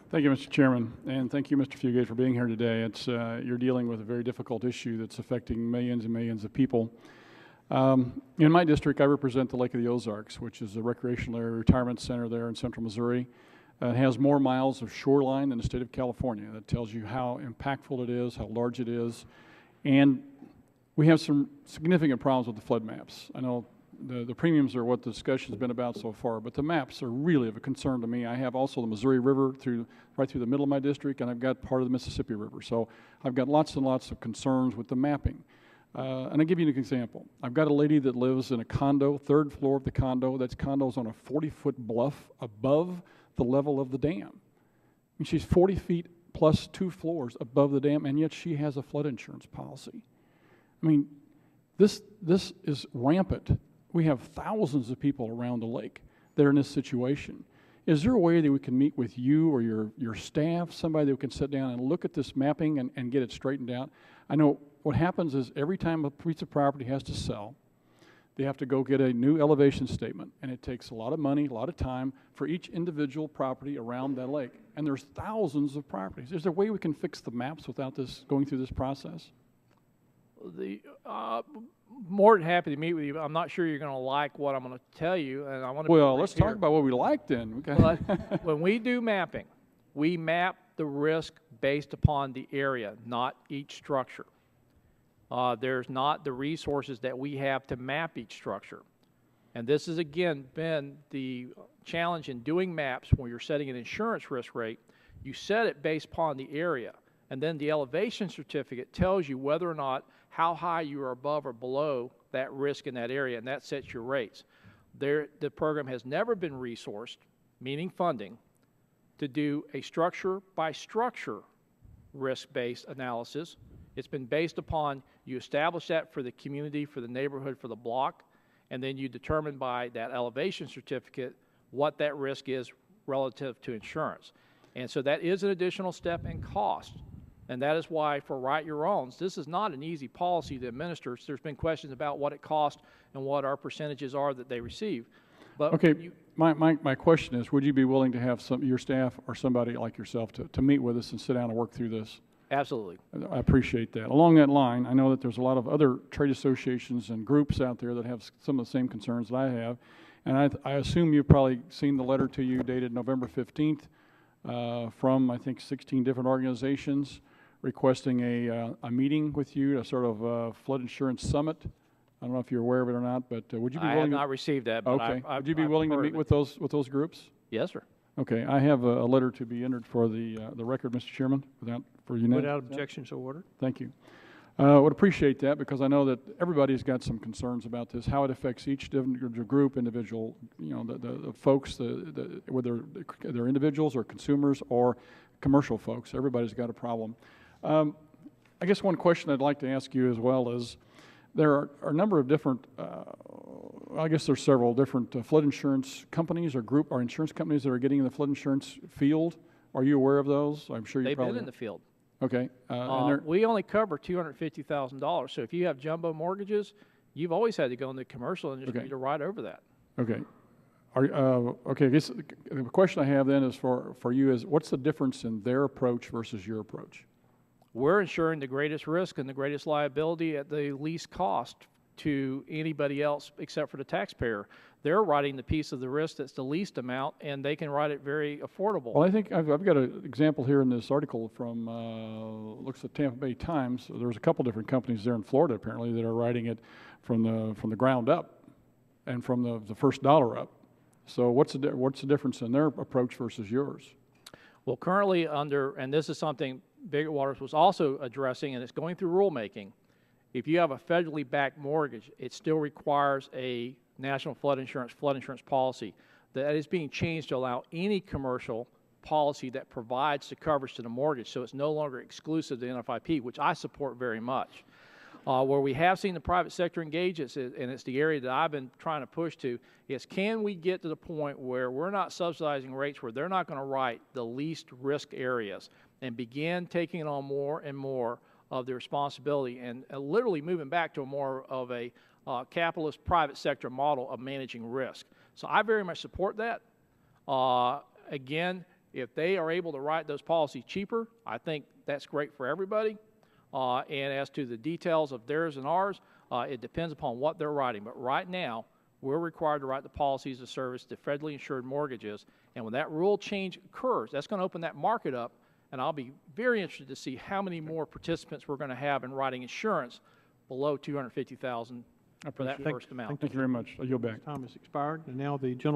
Thank you, Mr. Chairman, and thank you, Mr. Fugate, for being here today. It's you're dealing with a very difficult issue that's affecting millions and millions of people. In my district, I represent the Lake of the Ozarks, which is a recreational area retirement center there in central Missouri. It has more miles of shoreline than the state of California. That tells you how impactful it is, how large it is, and we have some significant problems with the flood maps. I know the premiums are what the discussion's been about so far, but the maps are really of a concern to me. I have also the Missouri River right through the middle of my district, and I've got part of the Mississippi River. So I've got lots and lots of concerns with the mapping. And I'll give you an example. I've got a lady that lives in a condo, third floor of the condo. That condo's on a 40-foot bluff above the level of the dam. I mean, she's 40 feet plus 2 floors above the dam, and yet she has a flood insurance policy. I mean, this is rampant. We have thousands of people around the lake that are in this situation. Is there a way that we can meet with you or your staff, somebody that can sit down and look at this mapping and get it straightened out? I know what happens is every time a piece of property has to sell, they have to go get a new elevation statement, and it takes a lot of money, a lot of time for each individual property around that lake. And there's thousands of properties. Is there a way we can fix the maps without this going through this process? More than happy to meet with you. I'm not sure you're going to like what I'm going to tell you, and I want to. Well, let's talk about what we like then. Okay. But when we do mapping, we map the risk based upon the area, not each structure. There's not the resources that we have to map each structure, and this has again been the challenge in doing maps. When you're setting an insurance risk rate, you set it based upon the area, and then the elevation certificate tells you whether or not how high you are above or below that risk in that area, and that sets your rates. The program has never been resourced, meaning funding, to do a structure-by-structure risk-based analysis. It's been based upon you establish that for the community, for the neighborhood, for the block, and then you determine by that elevation certificate what that risk is relative to insurance. And so that is an additional step in cost. And that is why for Write Your Owns, this is not an easy policy to administer. There's been questions about what it costs and what our percentages are that they receive. But okay, my question is, would you be willing to have your staff or somebody like yourself to meet with us and sit down and work through this? Absolutely. I appreciate that. Along that line, I know that there's a lot of other trade associations and groups out there that have some of the same concerns that I have. And I assume you've probably seen the letter to you dated November 15th from, I think, 16 different organizations requesting a meeting with you, a sort of flood insurance summit. I don't know if you're aware of it or not, but would you be willing? I have not received that. But okay. Would you be willing to meet with those groups? Yes, sir. Okay. I have a letter to be entered for the record, Mr. Chairman, without objection, so ordered. Thank you. Would appreciate that because I know that everybody's got some concerns about this, how it affects each group, individual, the folks, whether they're individuals or consumers or commercial folks. Everybody's got a problem. I guess one question I'd like to ask you as well is, there are a number of different, I guess there's several different flood insurance companies or insurance companies that are getting in the flood insurance field. Are you aware of those? I'm sure they've been in the field. Okay. We only cover $250,000. So if you have jumbo mortgages, you've always had to go in the commercial industry to ride over that. Okay. Okay. I guess the question I have then is for you is, what's the difference in their approach versus your approach? We're insuring the greatest risk and the greatest liability at the least cost to anybody else except for the taxpayer. They're writing the piece of the risk that's the least amount, and they can write it very affordable. Well, I think I've got an example here in this article from, looks at Tampa Bay Times. There's a couple different companies there in Florida, apparently, that are writing it from the ground up and from the first dollar up. So what's the difference in their approach versus yours? Well, currently and this is something Biggert-Waters was also addressing, and it's going through rulemaking. If you have a federally backed mortgage, it still requires a national flood insurance policy. That is being changed to allow any commercial policy that provides the coverage to the mortgage, so it's no longer exclusive to NFIP, which I support very much. Where we have seen the private sector engage, and it's the area that I've been trying to push to, is can we get to the point where we're not subsidizing rates where they're not going to write the least risk areas and begin taking on more and more of the responsibility and literally moving back to a more of a capitalist private sector model of managing risk. So I very much support that. Again, If they are able to write those policies cheaper, I think that's great for everybody. And as to the details of theirs and ours, it depends upon what they're writing. But right now, we're required to write the policies of service to federally insured mortgages. And when that rule change occurs, that's going to open that market up. And I'll be very interested to see how many more participants we're going to have in writing insurance below $250,000 for that first amount. Thank you very much. I yield back. Time has expired, and now the gentleman